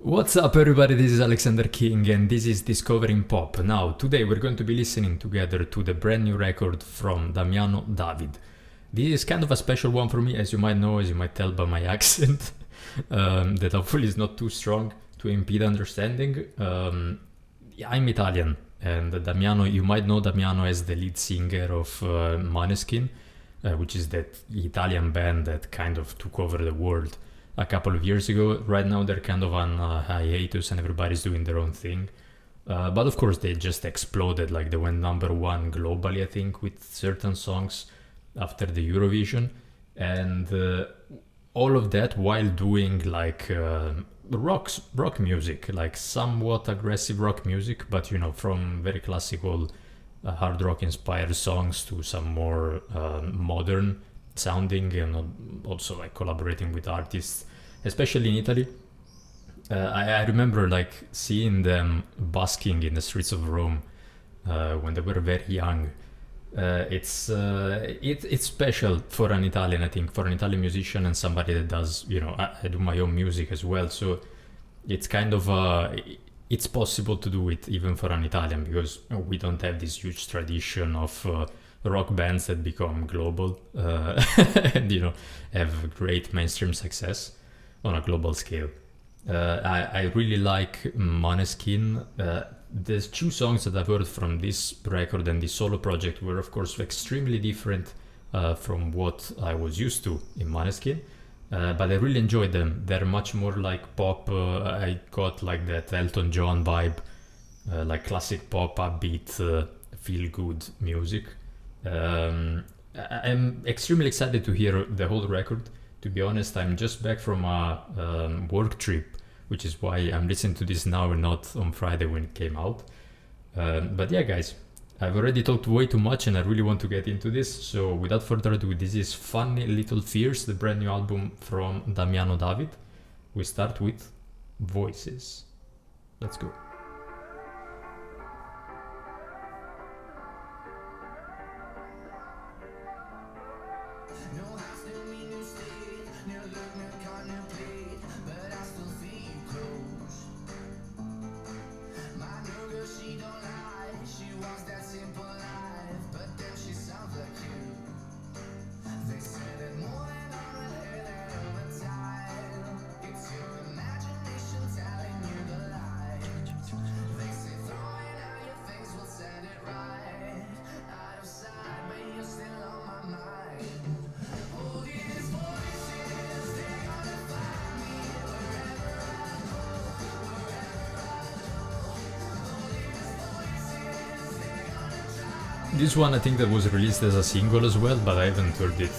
What's up everybody, this is Alexander King and this is Discovering Pop. Now, today we're going to be listening together to the brand new record from Damiano David. This is kind of a special one for me, as you might know, as you might tell by my accent, that hopefully is not too strong to impede understanding. I'm Italian, and Damiano, you might know Damiano as the lead singer of Maneskin, which is that Italian band that kind of took over the world a couple of years ago. Right now they're kind of on hiatus and everybody's doing their own thing. But of course they just exploded, like they went number one globally, I think, with certain songs after the Eurovision. And all of that while doing like rock music, like somewhat aggressive rock music, but you know, from very classical hard rock inspired songs to some more modern sounding, and also like collaborating with artists, especially in Italy. I remember like seeing them busking in the streets of Rome when they were very young. It's special for an Italian, I think, for an Italian musician and somebody that does, you know, I do my own music as well, so it's kind of it's possible to do it even for an Italian, because we don't have this huge tradition of rock bands that become global and, you know, have great mainstream success on a global scale. I really like Maneskin. There's two songs that I've heard from this record and this solo project were of course extremely different from what I was used to in Maneskin, but I really enjoyed them. They're much more like pop. I got like that Elton John vibe, like classic pop, upbeat, feel good music. I'm extremely excited to hear the whole record. To be honest, I'm just back from a work trip, which is why I'm listening to this now and not on Friday when it came out. But yeah, guys, I've already talked way too much and I really want to get into this. So without further ado, this is Funny Little Fears, the brand new album from Damiano David. We start with Voices. Let's go. This one I think that was released as a single as well, but I haven't heard it.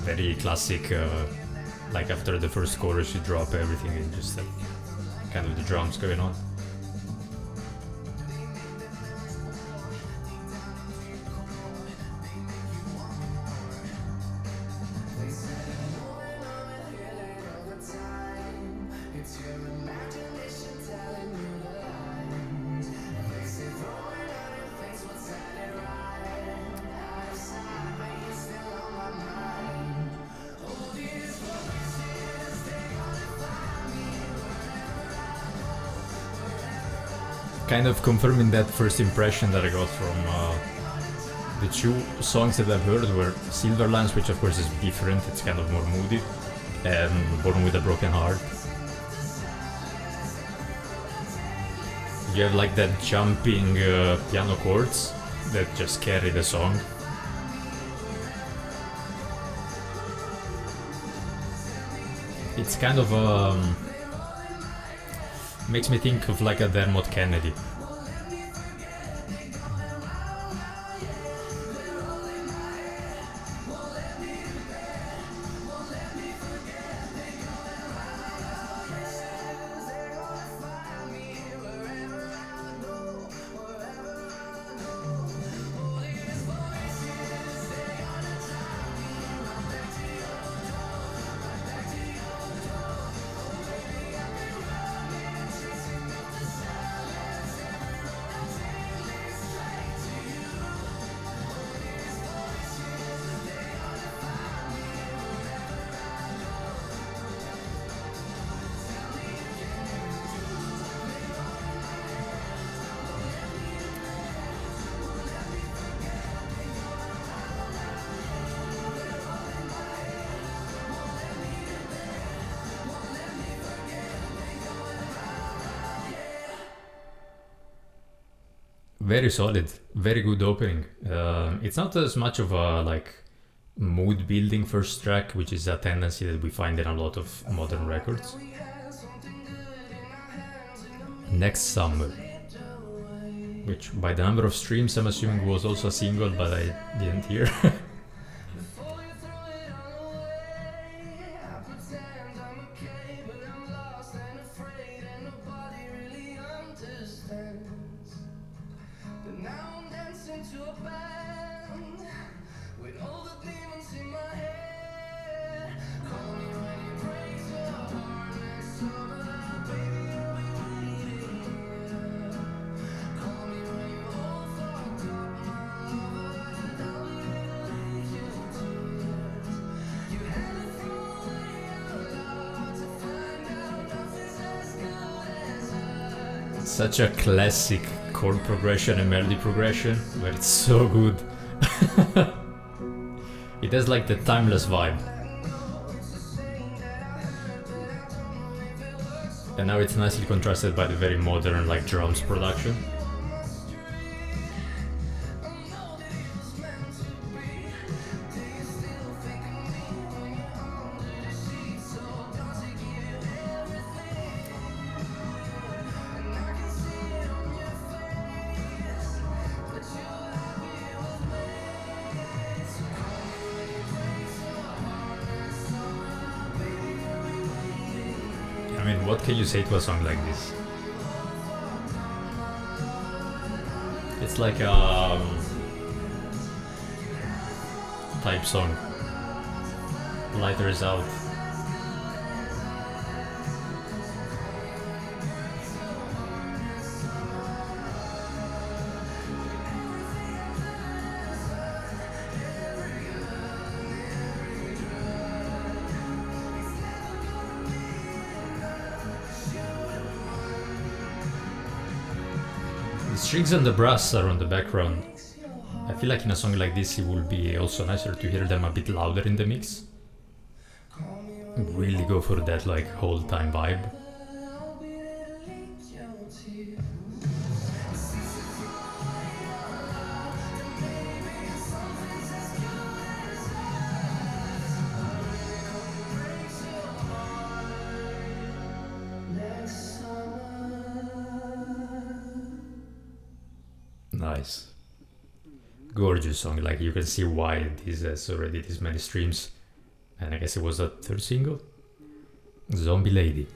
Very classic, like after the first chorus you drop everything and just kind of the drums going on. Kind of confirming that first impression that I got from the two songs that I've heard were Silverlands, which of course is different, it's kind of more moody, and Born with a Broken Heart. You have like that jumping piano chords that just carry the song. It's kind of makes me think of like a Dermot Kennedy. Very solid, very good opening. It's not as much of a like mood building first track, which is a tendency that we find in a lot of modern records. Next Summer, which by the number of streams I'm assuming was also a single, but I didn't hear. Such a classic chord progression and melody progression, but it's so good. It has like the timeless vibe. And now it's nicely contrasted by the very modern like drums production. I mean, what can you say to a song like this? It's like a type song. Lighter is out. The strings and the brass are on the background. I feel like in a song like this it would be also nicer to hear them a bit louder in the mix. Really go for that like whole time vibe. Nice. Gorgeous song, like you can see why this has already this many streams. And I guess it was a third single? Zombie Lady.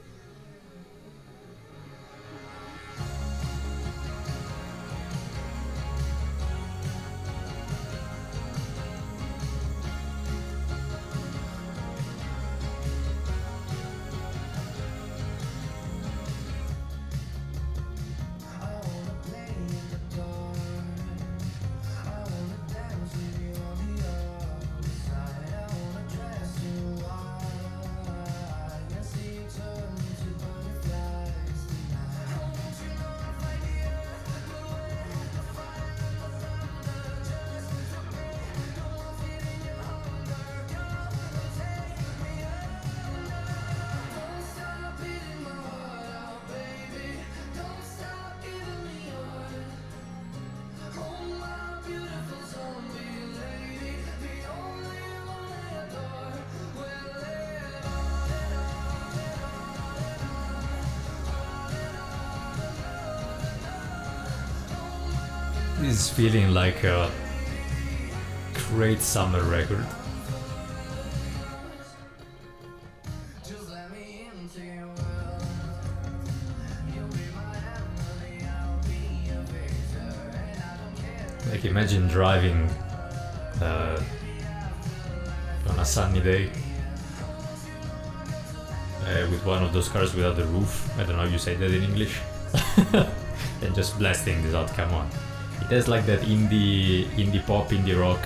This is feeling like a great summer record. Like imagine driving on a sunny day with one of those cars without the roof. I don't know how you say that in English. And just blasting this out, come on. It has like that indie pop, indie rock.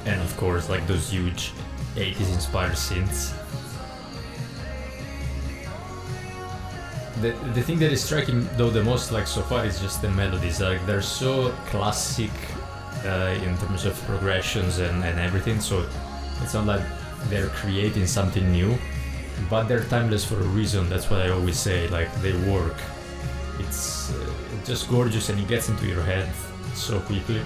And of course like those huge 80s inspired synths. The thing that is striking though the most like so far is just the melodies. Like they're so classic in terms of progressions and everything, so it's not like they're creating something new. but they're timeless for a reason. That's what I always say, like they work. It's just gorgeous and it gets into your head so quickly.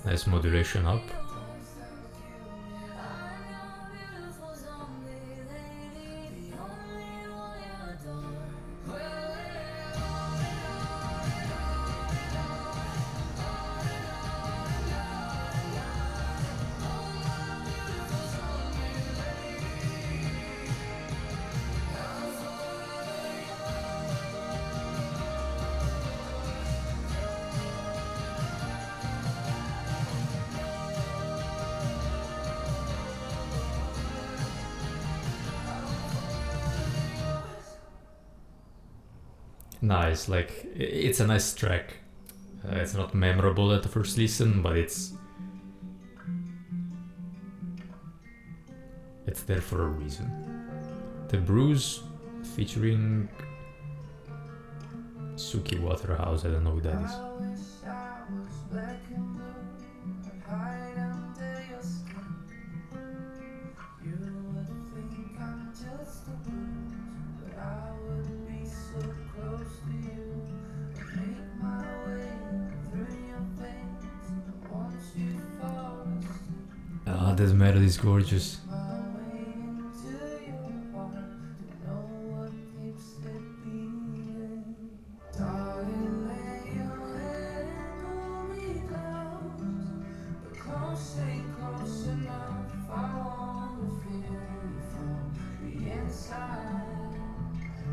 Nice modulation up. Nice, like it's a nice track. It's not memorable at the first listen, but it's there for a reason. The Bruise featuring Suki Waterhouse, I don't know who that is. Ah, this melody is gorgeous.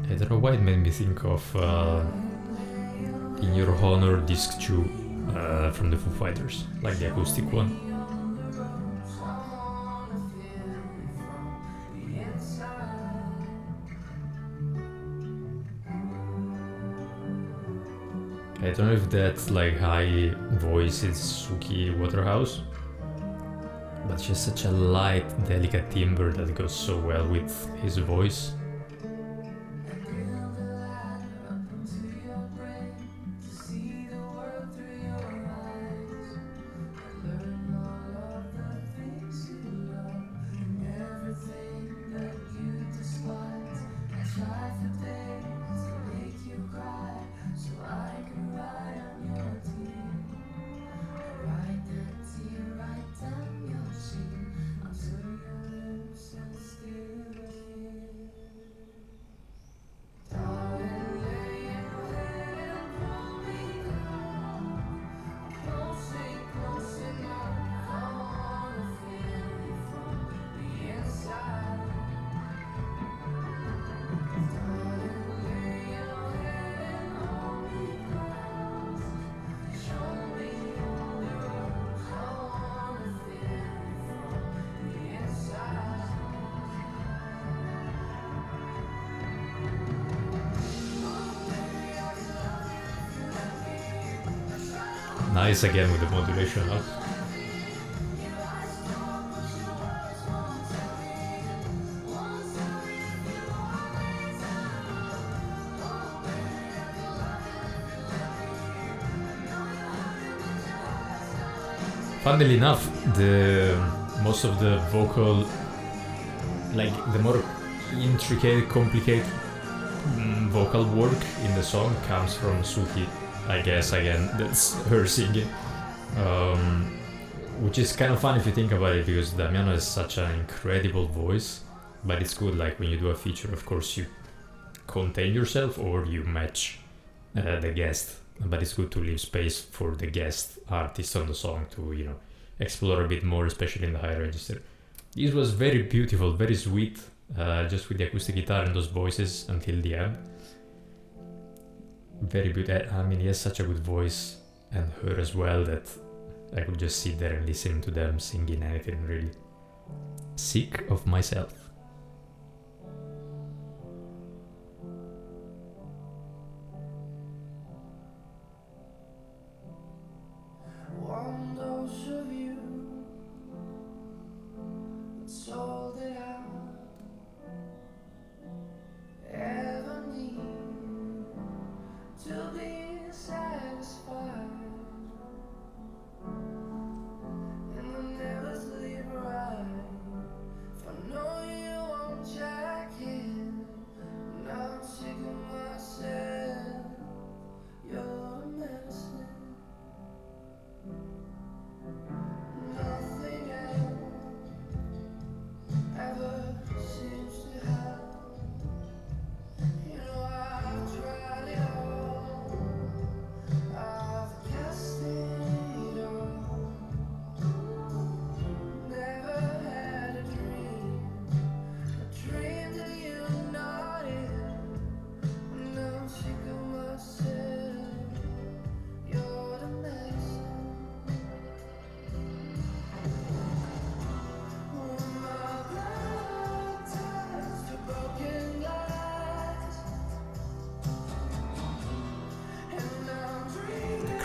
I don't know why it made me think of In Your Honor Disc 2 from the Foo Fighters, like the acoustic one. I don't know if that like high voice is Suki Waterhouse, but she has such a light, delicate timbre that goes so well with his voice. Nice again with the modulation up. Funnily enough, most of the vocal, like the more intricate, complicated vocal work in the song comes from Suki. I guess again that's her singing, which is kind of fun if you think about it, because Damiano has such an incredible voice. But it's good, like when you do a feature, of course you contain yourself or you match the guest, but it's good to leave space for the guest artist on the song to, you know, explore a bit more, especially in the high register. This was very beautiful, very sweet, just with the acoustic guitar and those voices until the end. Very beautiful. I mean, he has such a good voice, and her as well, that I could just sit there and listen to them singing anything, really. Sick of myself.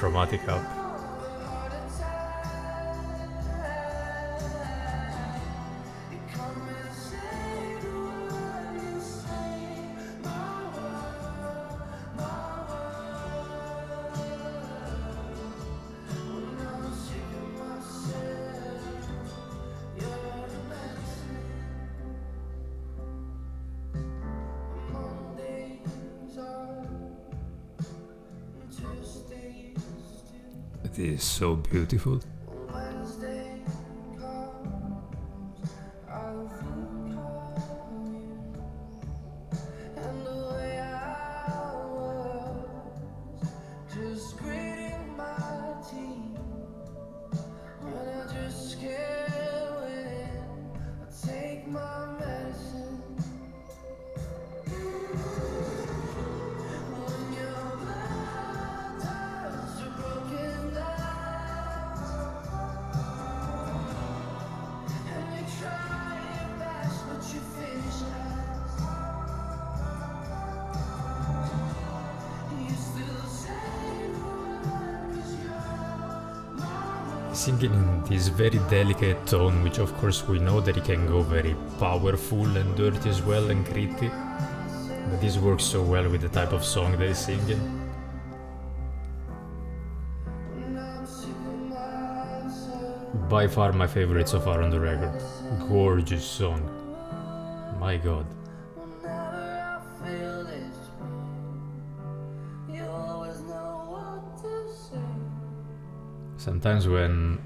chromatic up. It is so beautiful. Singing in this very delicate tone, which of course we know that it can go very powerful and dirty as well and gritty, but this works so well with the type of song that he's singing. By far my favorite so far on the record. Gorgeous song. My god. Sometimes when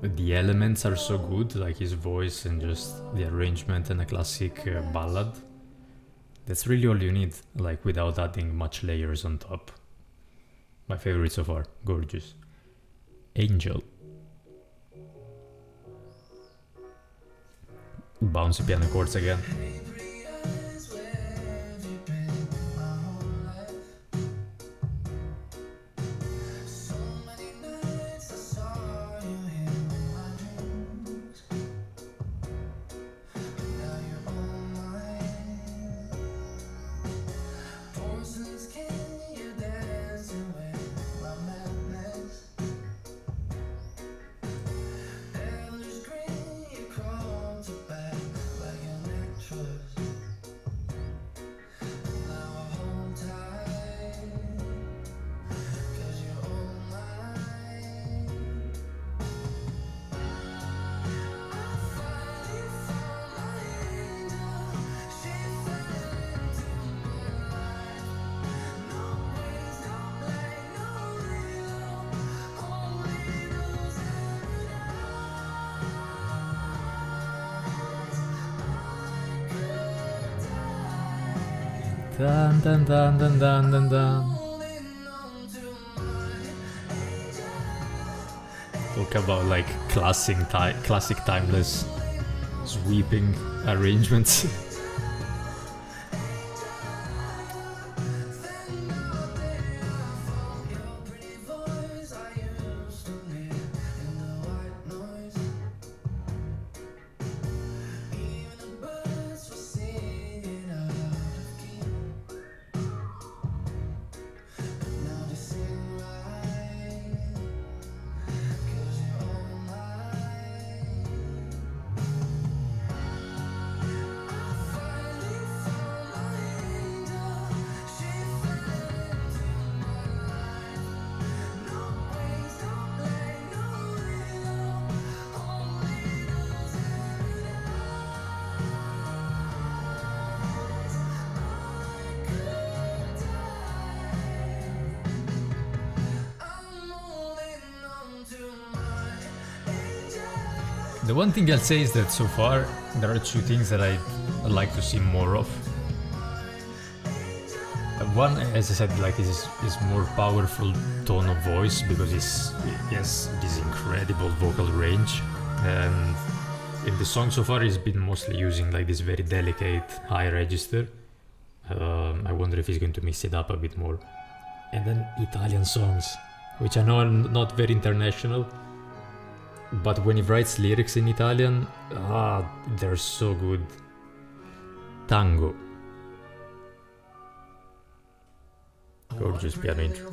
the elements are so good, like his voice and just the arrangement and a classic ballad, that's really all you need, like without adding much layers on top. My favorite so far, gorgeous. Angel. Bouncy piano chords again. Dun dun dun dun dun dun dun. Talk about like classic timeless sweeping arrangements. The one thing I'll say is that so far there are two things that I'd like to see more of. One, as I said, like is more powerful tone of voice because he has this incredible vocal range, and in the song so far he's been mostly using like this very delicate high register. I wonder if he's going to mix it up a bit more. And then Italian songs, which I know are not very international, but when he writes lyrics in Italian, they're so good. Tango. Gorgeous piano intro.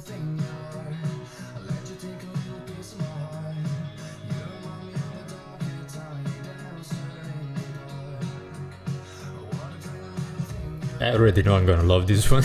I already know I'm gonna love this one.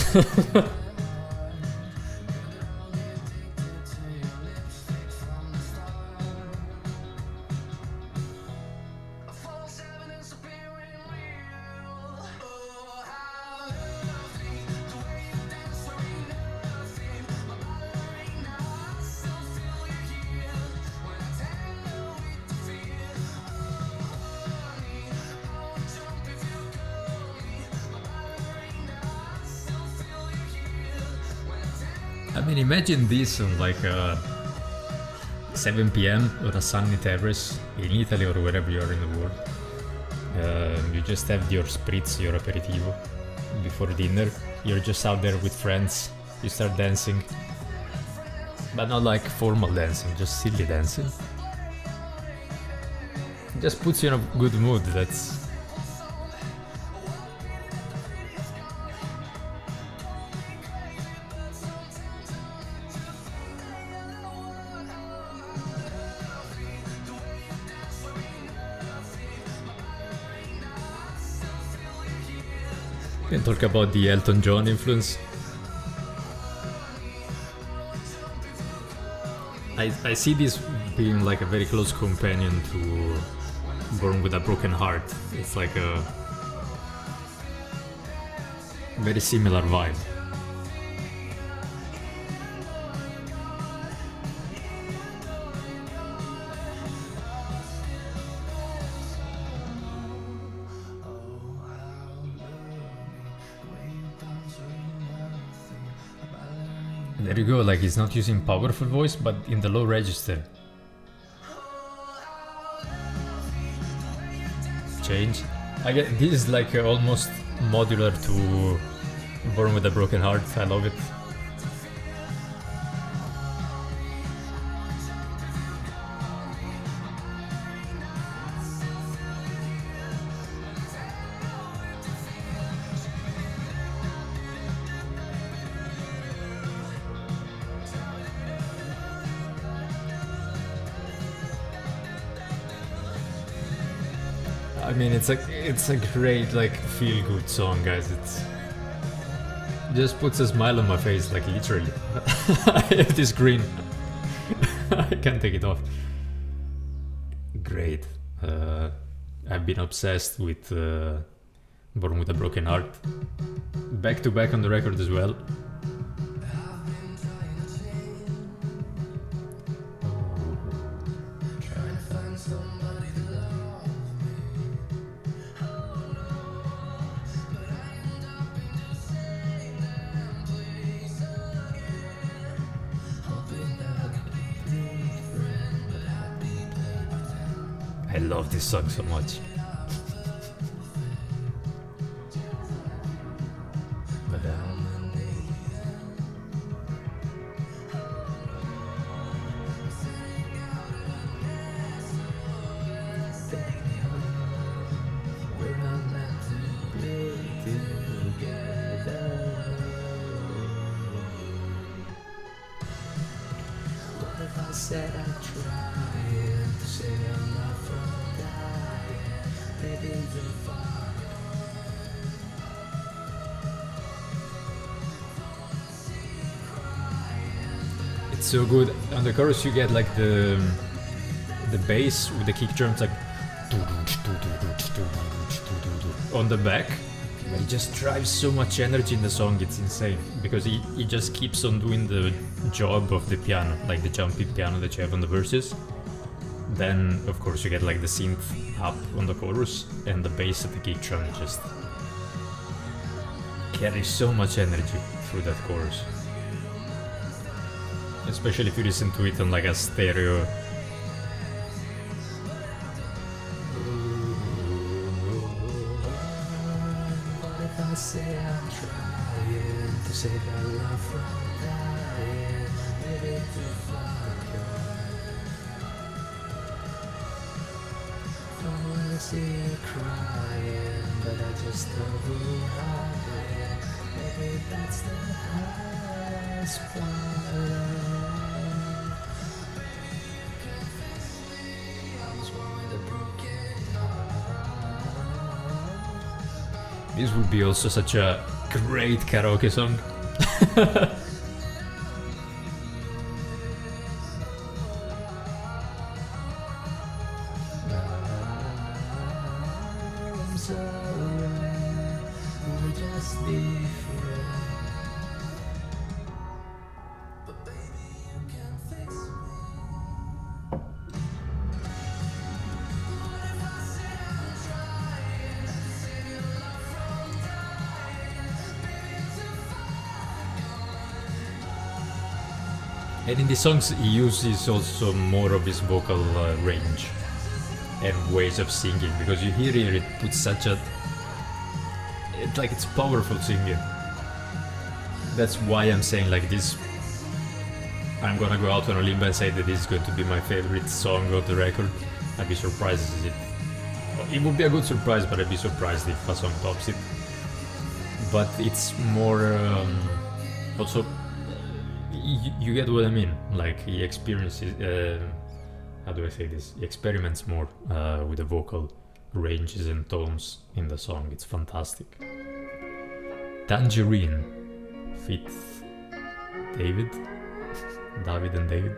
I mean, imagine this on like 7 p.m. on a sunny terrace in Italy or wherever you are in the world. You just have your spritz, your aperitivo before dinner. You're just out there with friends. You start dancing, but not like formal dancing, just silly dancing. It just puts you in a good mood. That's can talk about the Elton John influence. I see this being like a very close companion to Born with a Broken Heart. It's like a very similar vibe. There you go, like he's not using powerful voice, but in the low register. Change. I get this is like almost modular to Born with a Broken Heart. I love it. I mean, it's a great like feel good song, guys. It just puts a smile on my face, like literally. I have this grin. I can't take it off. Great. I've been obsessed with Born with a Broken Heart. Back to back on the record as well. I love this song so much. Said I'm trying to say I'm not from dying, baby, the fire. It's so good. On the chorus you get like the bass with the kick drums like on the back. It just drives so much energy in the song, it's insane. Because he just keeps on doing the job of the piano, like the jumpy piano that you have on the verses. Then, of course, you get like the synth up on the chorus, and the bass at the kick drum just carries so much energy through that chorus. Especially if you listen to it on like a stereo. I say I'm trying to save our love from dying, maybe to fuck you. Don't wanna see you crying, but I just know who I am. Maybe that's the highest part. This would be also such a great karaoke song. I'm sorry, we're just different. But baby, you can fix me. What if I say I'm trying to save your love from dying? Baby, I'm too far. And in the songs he uses also more of his vocal range and ways of singing, because you hear here it puts such a... it's powerful singing. That's why I'm saying like this. I'm gonna go out on a limb and say that this is going to be my favorite song of the record. I'd be surprised if it would be a good surprise, but I'd be surprised if a song tops it. But it's more also you get what I mean. Like he experiences how do I say this? He experiments more with the vocal ranges and tones in the song. It's fantastic. Tangerine fit David and David.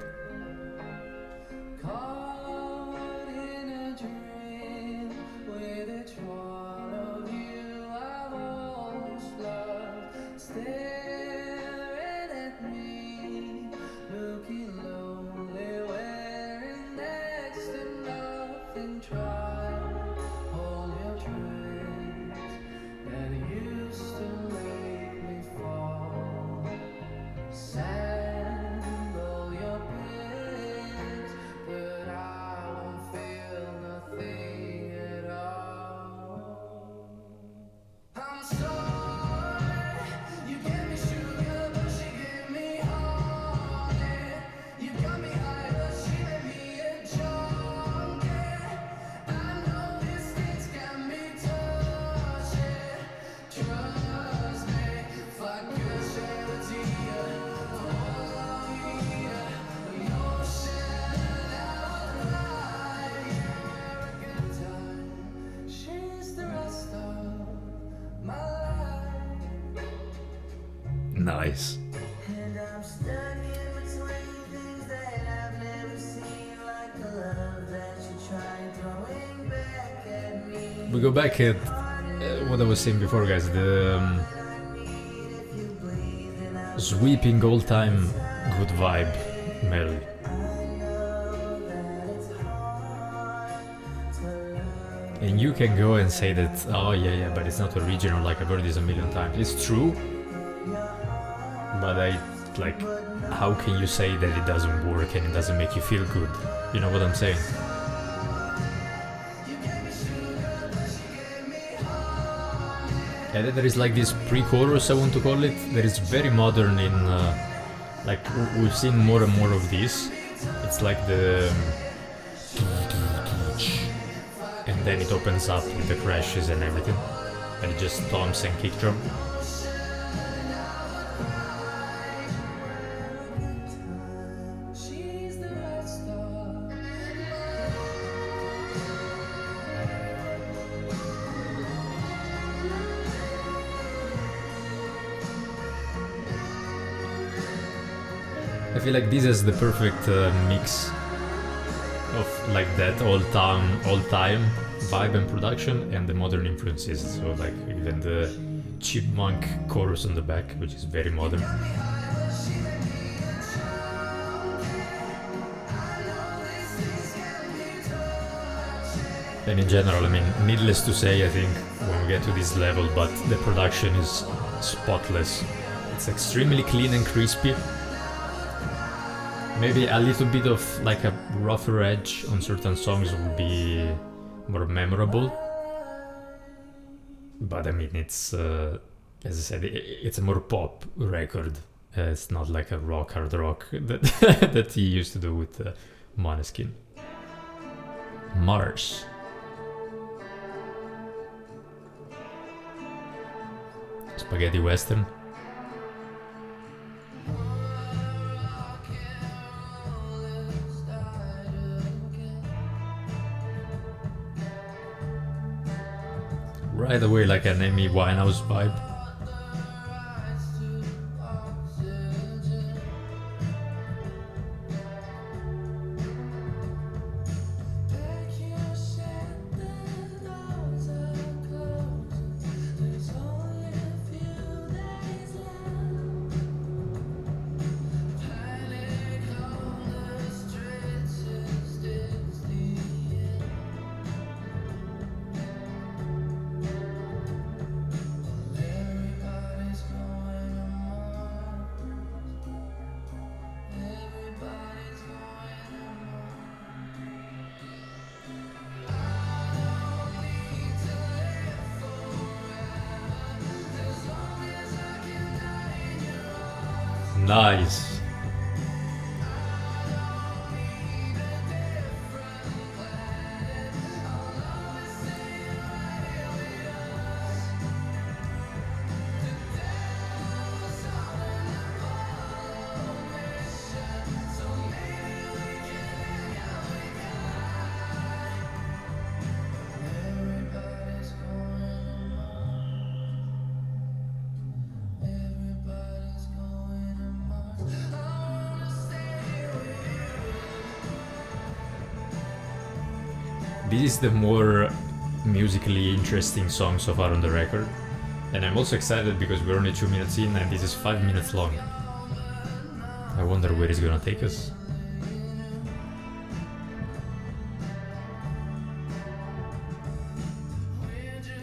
Caught in a dream with each one of you I've always loved, staring at me, looking lonely, wearing next to nothing. Try all your tricks that used to make me fall. Sandal your pigs, but I won't feel nothing at all. I'm sorry, you gave me sugar, but she gave me honey. You got me high, but she made me a junkie. I know these things got me touchy. Trust me, if I could share a tear, follow me, your shadow I would lie. Good time, she's the rest of my life. Nice. And I'm stuck in between things that I've never seen, like the love that you tried throwing back at me. We go back at what I was saying before, guys. The sweeping all-time good vibe melody. And you can go and say that, oh yeah, but it's not original, like I've heard this a million times. It's true, but how can you say that it doesn't work and it doesn't make you feel good? You know what I'm saying? And then there is like this pre-chorus, I want to call it, that is very modern in, we've seen more and more of this. It's like the... and then it opens up with the crashes and everything. And it just toms and kick drum. She's the rest of I feel like this is the perfect mix of like that all-time vibe and production and the modern influences. So like even the chipmunk chorus on the back, which is very modern. And in general, I mean, needless to say, I think when we get to this level, but the production is spotless. It's extremely clean and crispy. Maybe a little bit of like a rougher edge on certain songs would be more memorable. But I mean, it's, as I said, it's a more pop record. It's not like a hard rock that, that he used to do with Maneskin. Mars. Spaghetti Western. Right away, like an Amy Winehouse vibe. Nice. This is the more musically interesting song so far on the record, and I'm also excited because we're only 2 minutes in and this is 5 minutes long. I wonder where it's gonna take us.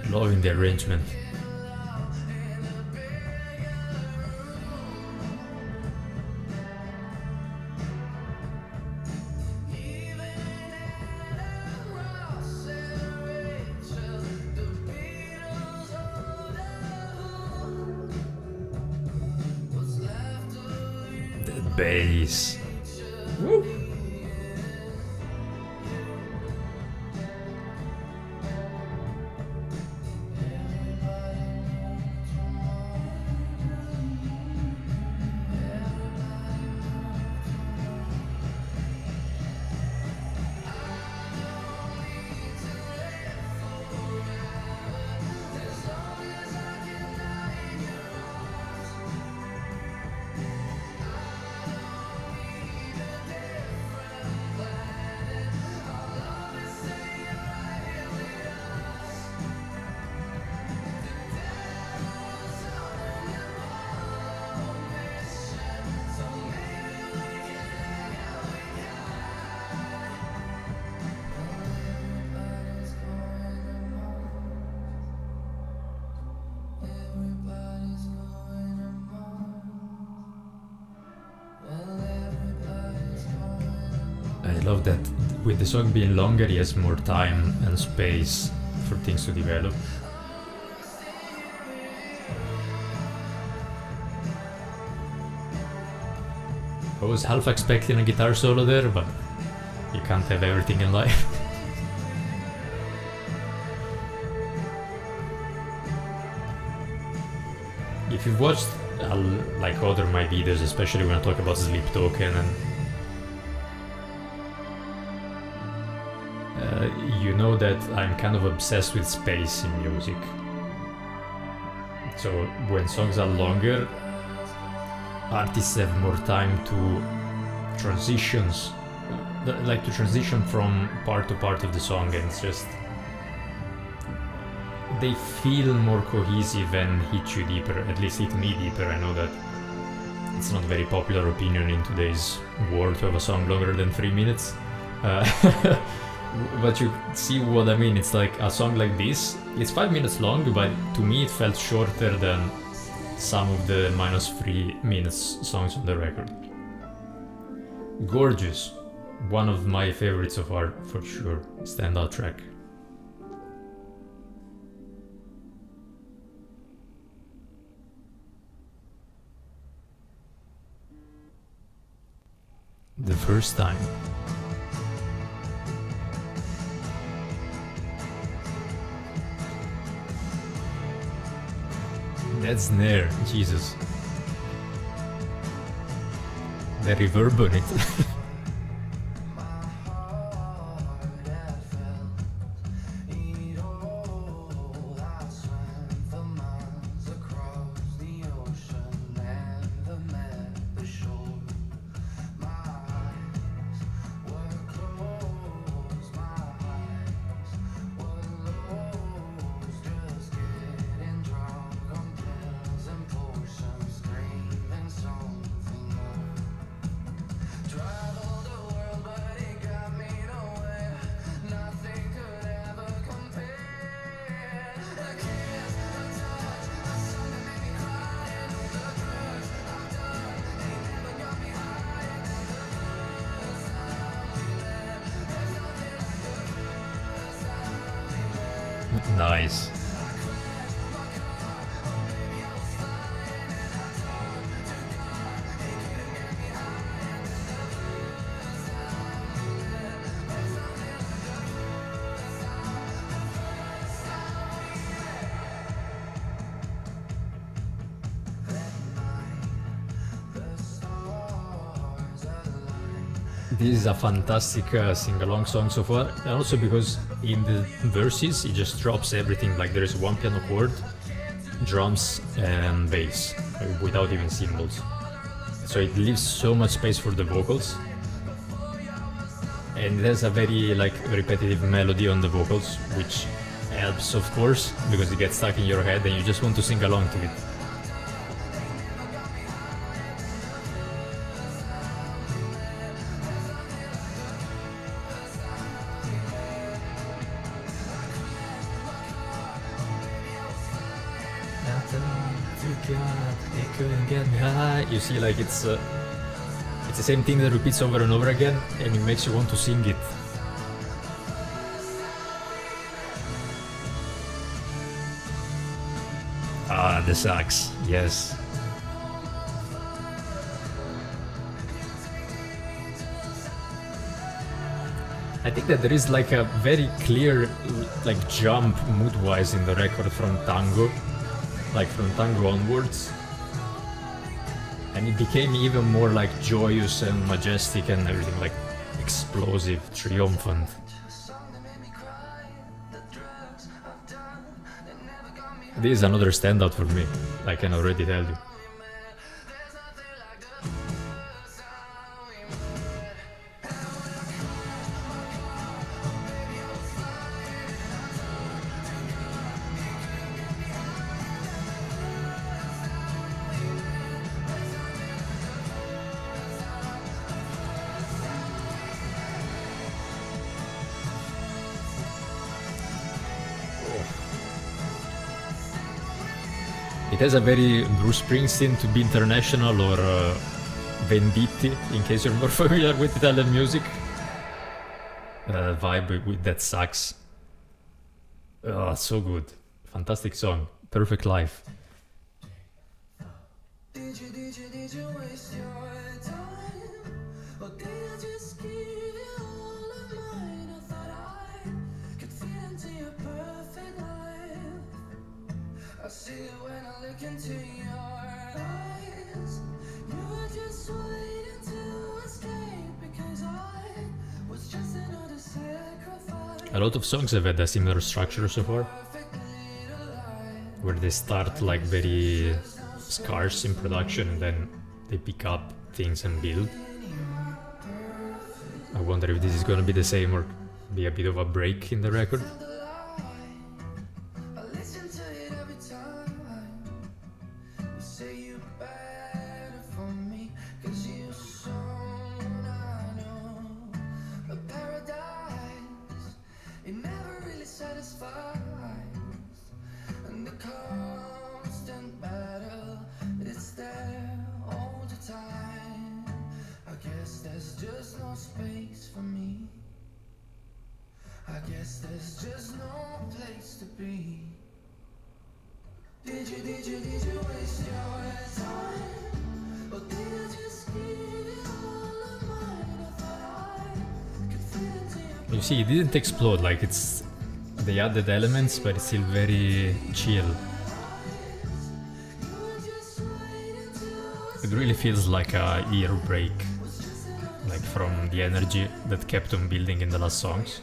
Loving the arrangement. Bass. Woo. I love that with the song being longer, he has more time and space for things to develop. I was half expecting a guitar solo there, but you can't have everything in life. If you've watched like other my videos, especially when I talk about Sleep Token, and you know that I'm kind of obsessed with space in music. So when songs are longer, artists have more time to transitions, like to transition from part to part of the song, and it's just they feel more cohesive and hit you deeper, at least hit me deeper. I know that it's not a very popular opinion in today's world to have a song longer than 3 minutes. But you see what I mean. It's like a song like this, it's 5 minutes long, but to me it felt shorter than some of the -3 minutes songs on the record. Gorgeous. One of my favorites so far, for sure. Standout track. The first time. That snare, Jesus. The reverb on it. Nice. This is a fantastic sing-along song so far, and also because in the verses it just drops everything, like there is one piano chord, drums and bass, without even cymbals. So it leaves so much space for the vocals, and it has a very like repetitive melody on the vocals, which helps of course, because it gets stuck in your head and you just want to sing along to it. It couldn't get me high. You see, like it's the same thing that repeats over and over again, and it makes you want to sing it. Ah, the sax, yes. I think that there is like a very clear like jump mood-wise in the record from Tango. Like from Tango onwards, and it became even more like joyous and majestic and everything, like explosive, triumphant. This is another standout for me, I can already tell you. It has a very Bruce Springsteen to be international, or Venditti, in case you're more familiar with Italian music, vibe with that sax. Oh, so good. Fantastic song. Perfect life. Did you waste your time? Or did I just give you all of mine? I thought I could fit into your perfect life. I see it when I look into your eyes. You were just waiting to escape because I was just another sacrifice. A lot of songs have had a similar structure so far, where they start like very scarce in production and then they pick up things and build. I wonder if this is gonna be the same or be a bit of a break in the record. Did you waste your time? Or did I just give you all of mine? I thought I could fit into your. You see, it didn't explode, like it's... They added elements, but it's still very chill. It really feels like a ear break, like from the energy that kept on building in the last songs.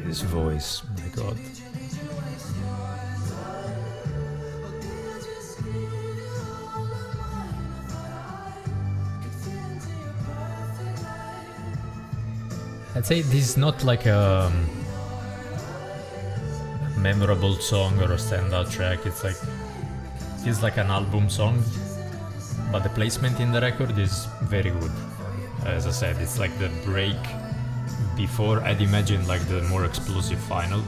His voice, my god. I'd say this is not like a memorable song or a standout track. It's like an album song, but the placement in the record is very good. As I said, it's like the break before I'd imagine like the more explosive final,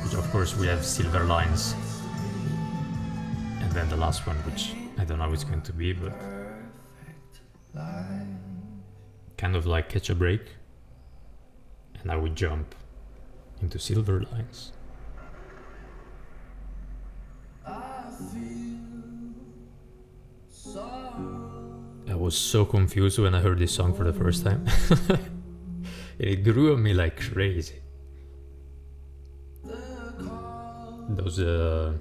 which of course we have Silver Lines, and then the last one, which I don't know how it's going to be, but kind of like Catch a Break, and I would jump into Silver Lines. I was so confused when I heard this song for the first time. It grew on me like crazy. Those they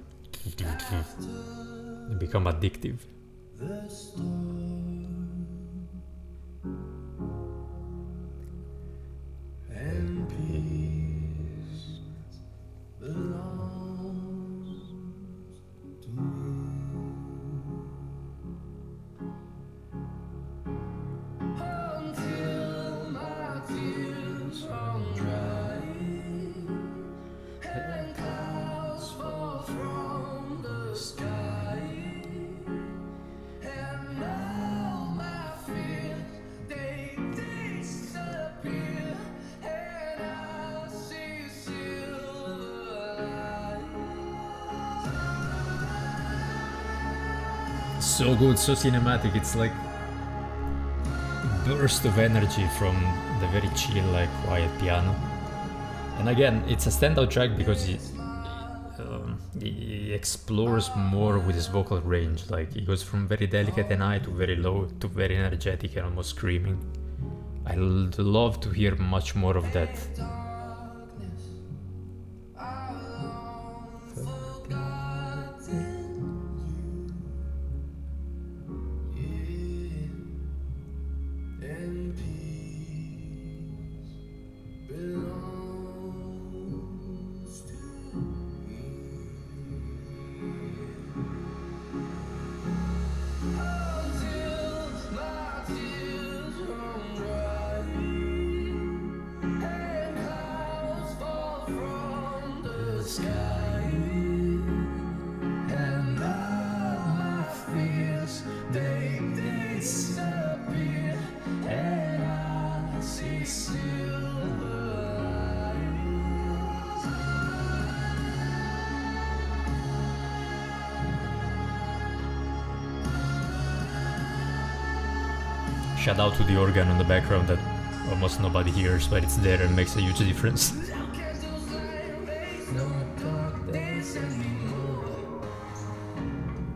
become addictive. And peace belongs to me. Until my tears run dry and clouds fall from the sky, and all my fears they disappear, and I see silver lights. So good, so cinematic. It's like burst of energy from the very chill, like quiet piano. And again, it's a standout track because he explores more with his vocal range. Like he goes from very delicate and high to very low to very energetic and almost screaming. I'd love to hear much more of that. And peace belongs to me. Until my tears run dry and clouds fall from the sky, and all my fears they disappear, and I see silver lights. Shout out to the organ in the background that almost nobody hears, but it's there and makes a huge difference. Look at those light rays, no darkness anymore.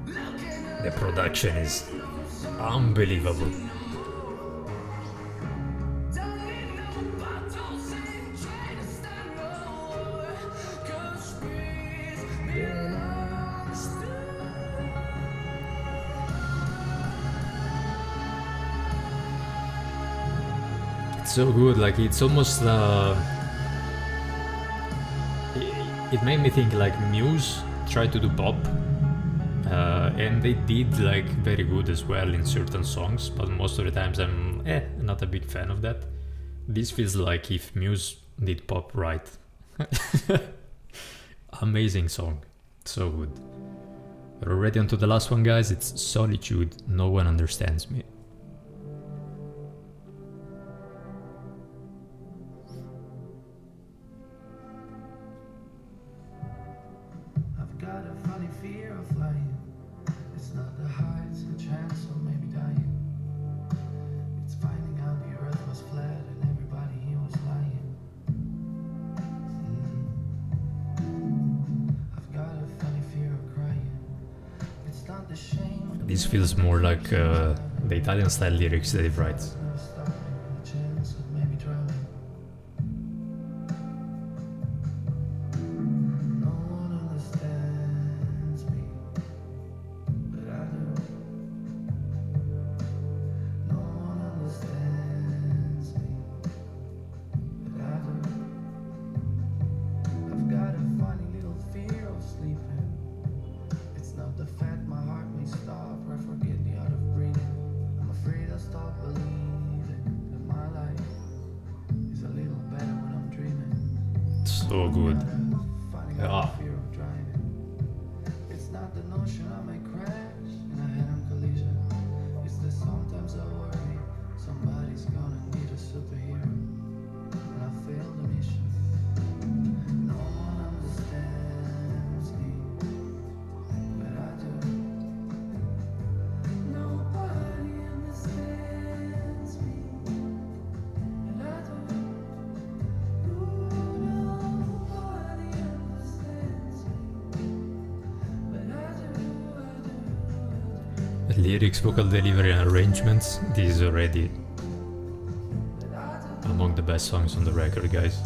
Looking at The production is unbelievable. don't need no bottles and try to stand no war, 'cause peace belongs to It's so good, like it's almost it made me think like Muse tried to do pop, and they did like very good as well in certain songs, but most of the times I'm not a big fan of that. This feels like if Muse did pop right. Amazing song, so good. We're already on to the last one, guys. It's Solitude, No One Understands Me. I've got a funny fear of flying. It's not the heights, the chance of maybe dying. It's finding out the earth was flat and everybody here was lying. I've got a funny fear of crying. It's not the shame. This feels more like the Italian style lyrics that he writes. Never stopping, the chance of maybe drowning. No one understands me, but I do. No one understands me, but I So good. Yeah. It's not the notion I may crash in a head-on collision. It's that sometimes I worry somebody's gonna need a superhero, and I failed the mission. No one understands me, but I do. Nobody understands me, but I do. Nobody understands me, but I do. Lyrics, vocal delivery, and arrangements. This is already among the best songs on the record, guys.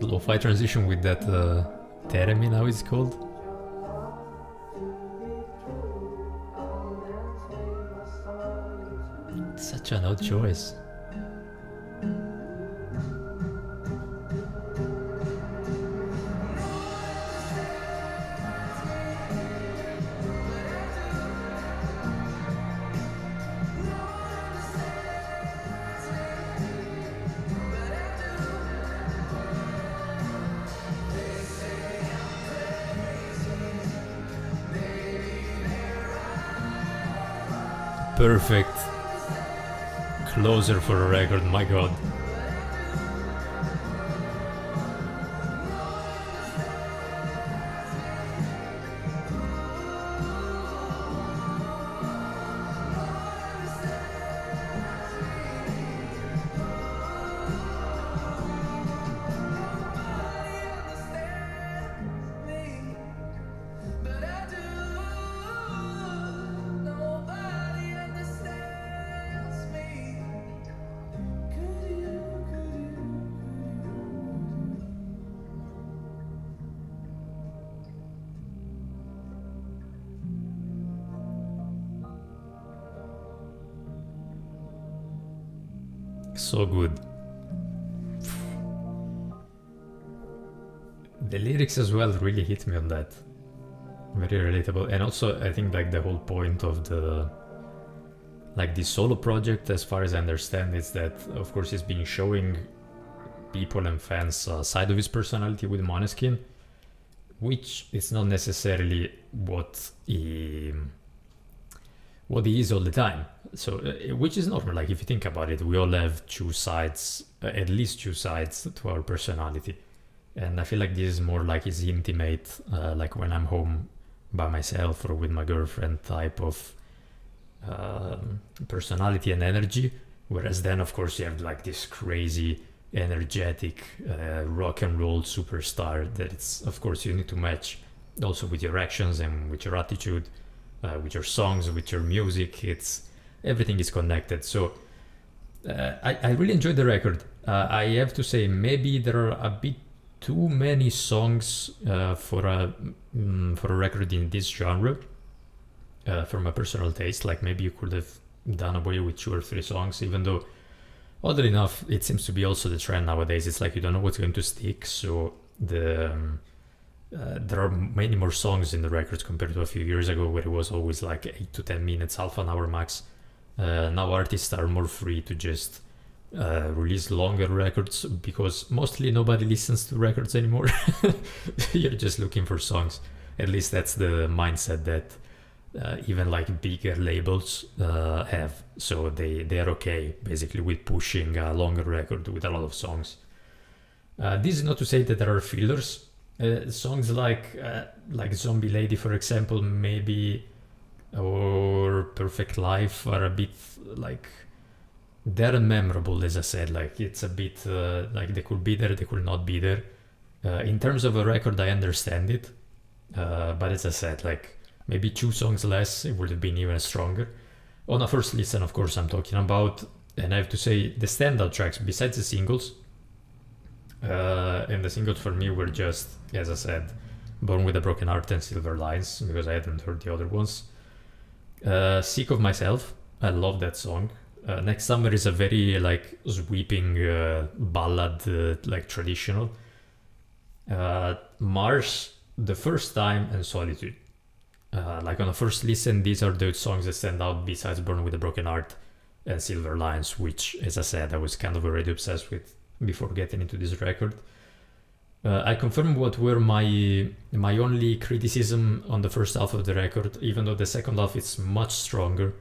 Lo-fi transition with that theremin, how it's called? Such an odd choice. Perfect closer for a record, my god. So good. The lyrics as well really hit me on that. Very relatable. And also I think like the whole point of the solo project, as far as I understand, is that of course he's been showing people and fans a side of his personality with Maneskin, which is not necessarily what he is all the time. So which is normal. Like if you think about it, we all have two sides, at least two sides to our personality, and I feel like this is more like his intimate, like when I'm home by myself or with my girlfriend type of personality and energy. Whereas then of course you have like this crazy energetic rock and roll superstar that it's of course you need to match also with your actions and with your attitude, with your songs, with your music. It's everything is connected. So I really enjoyed the record. I have to say maybe there are a bit too many songs for a record in this genre, from my personal taste. Like maybe you could have done away with 2 or 3 songs, even though oddly enough it seems to be also the trend nowadays. It's like you don't know what's going to stick, so there are many more songs in the records compared to a few years ago where it was always like 8 to 10 minutes, half an hour max. Now artists are more free to just release longer records because mostly nobody listens to records anymore. You're just looking for songs. At least that's the mindset that even like bigger labels have. So they are okay basically with pushing a longer record with a lot of songs. This is not to say that there are fillers. Songs like Zombie Lady, for example, maybe, or Perfect Life are a bit like, they're unmemorable, as I said. Like it's a bit like they could be there, they could not be there. In terms of a record, I understand it, but as I said, like maybe 2 songs less, it would have been even stronger. On a first listen, of course, I'm talking about, and I have to say the standout tracks besides the singles. And the singles for me were just, as I said, Born with a Broken Heart and Silver Lines, because I hadn't heard the other ones. Sick of Myself, I love that song. Next Summer is a very like sweeping ballad, like traditional. Mars, the first time, and Solitude. Like on the first listen, these are the songs that stand out besides Born with a Broken Heart and Silver Lines, which, as I said, I was kind of already obsessed with before getting into this record. I confirm what were my only criticism on the first half of the record, even though the second half is much stronger,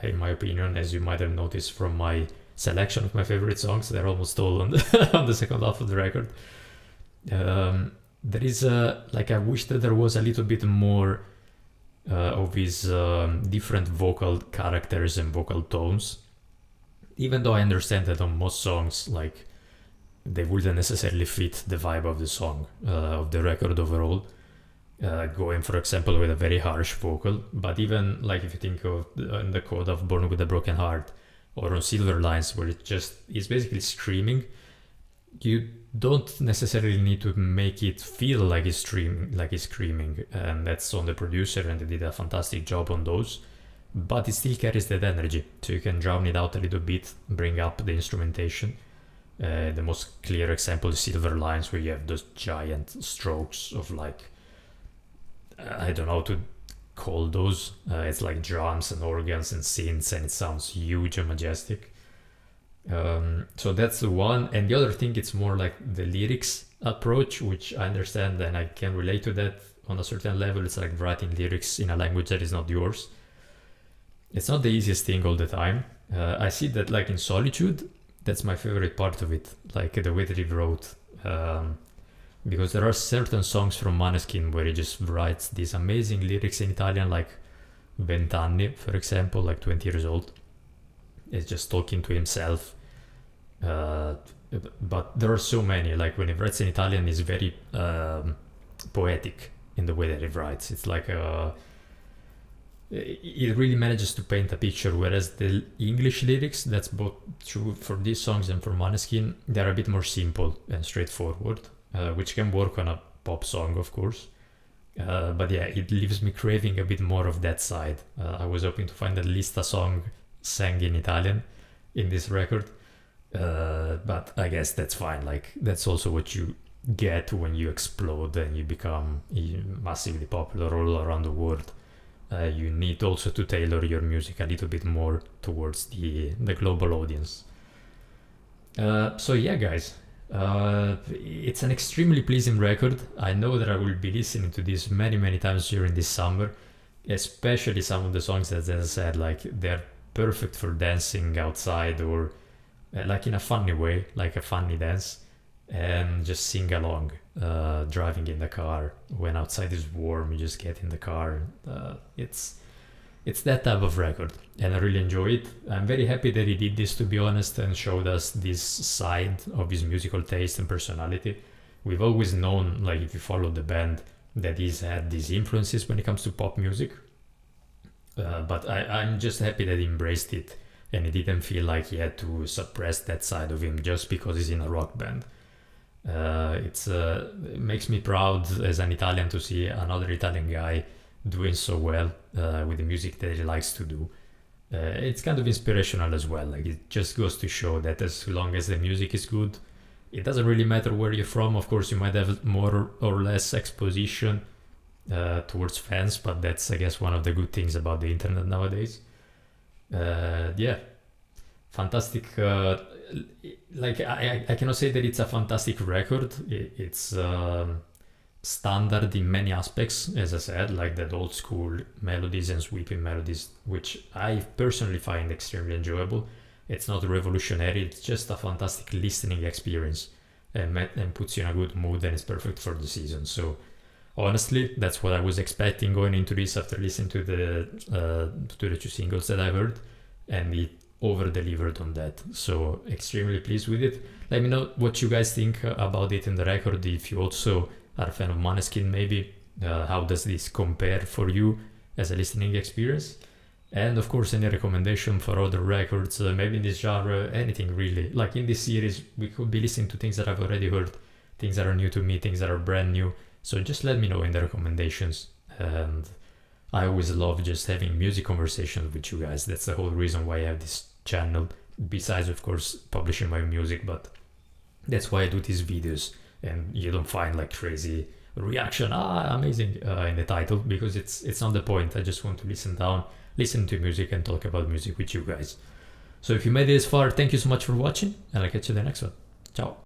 in my opinion, as you might have noticed from my selection of my favorite songs. They're almost all on on the second half of the record. There is I wish that there was a little bit more of his different vocal characters and vocal tones, even though I understand that on most songs, like, they wouldn't necessarily fit the vibe of the song, of the record overall. Going, for example, with a very harsh vocal. But even, like, if you think of the chord of Born with a Broken Heart, or on Silver Lines, where it's basically screaming, you don't necessarily need to make it feel like it's screaming, and that's on the producer, and they did a fantastic job on those. But it still carries that energy, so you can drown it out a little bit, bring up the instrumentation. The most clear example is Silver Lines, where you have those giant strokes of, like, I don't know how to call those. It's like drums and organs and synths, and it sounds huge and majestic. So that's the one. And the other thing, it's more like the lyrics approach, which I understand and I can relate to that on a certain level. It's like writing lyrics in a language that is not yours. It's not the easiest thing all the time. I see that, like, in Solitude, that's my favorite part of it, like the way that he wrote, because there are certain songs from Maneskin where he just writes these amazing lyrics in Italian, like Vent'anni, for example, like 20 years old. It's just talking to himself. But there are so many, like when he writes in Italian, he's very poetic in the way that he writes. It's like it really manages to paint a picture, whereas the English lyrics, that's both true for these songs and for Maneskin, they're a bit more simple and straightforward, which can work on a pop song, of course. But yeah, it leaves me craving a bit more of that side. I was hoping to find at least a song sang in Italian in this record, but I guess that's fine. Like, that's also what you get when you explode and you become massively popular all around the world. You need also to tailor your music a little bit more towards the global audience. So yeah, guys, it's an extremely pleasing record. I know that I will be listening to this many times during this summer, especially some of the songs that, as I said, like, they're perfect for dancing outside, or like in a funny way, like a funny dance, and just sing along, driving in the car. When outside is warm, you just get in the car. It's that type of record, and I really enjoy it. I'm very happy that he did this, to be honest, and showed us this side of his musical taste and personality. We've always known, like, if you follow the band, that he's had these influences when it comes to pop music. But I'm just happy that he embraced it, and he didn't feel like he had to suppress that side of him just because he's in a rock band. It makes me proud as an Italian to see another Italian guy doing so well with the music that he likes to do. It's kind of inspirational as well. Like, it just goes to show that as long as the music is good, it doesn't really matter where you're from. Of course, you might have more or less exposition towards fans, but that's, I guess, one of the good things about the internet nowadays. Yeah, fantastic. Like, I cannot say that it's a fantastic record. It's standard in many aspects, as I said, like that old school melodies and sweeping melodies, which I personally find extremely enjoyable. It's not revolutionary, it's just a fantastic listening experience, and puts you in a good mood, and it's perfect for the season. So honestly, that's what I was expecting going into this after listening to the two singles that I heard, and it over-delivered on that. So extremely pleased with it. Let me know what you guys think about it in the record. If you also are a fan of Maneskin, maybe how does this compare for you as a listening experience? And of course, any recommendation for other records, maybe in this genre, anything really. Like in this series, we could be listening to things that I've already heard, things that are new to me, things that are brand new. So just let me know in the recommendations. And I always love just having music conversations with you guys. That's the whole reason why I have this channel, besides of course publishing my music. But that's why I do these videos, and you don't find like crazy reaction, amazing, in the title, because it's not the point. I just want to listen to music and talk about music with you guys. So if you made it this far, thank you so much for watching, and I'll catch you in the next one. Ciao.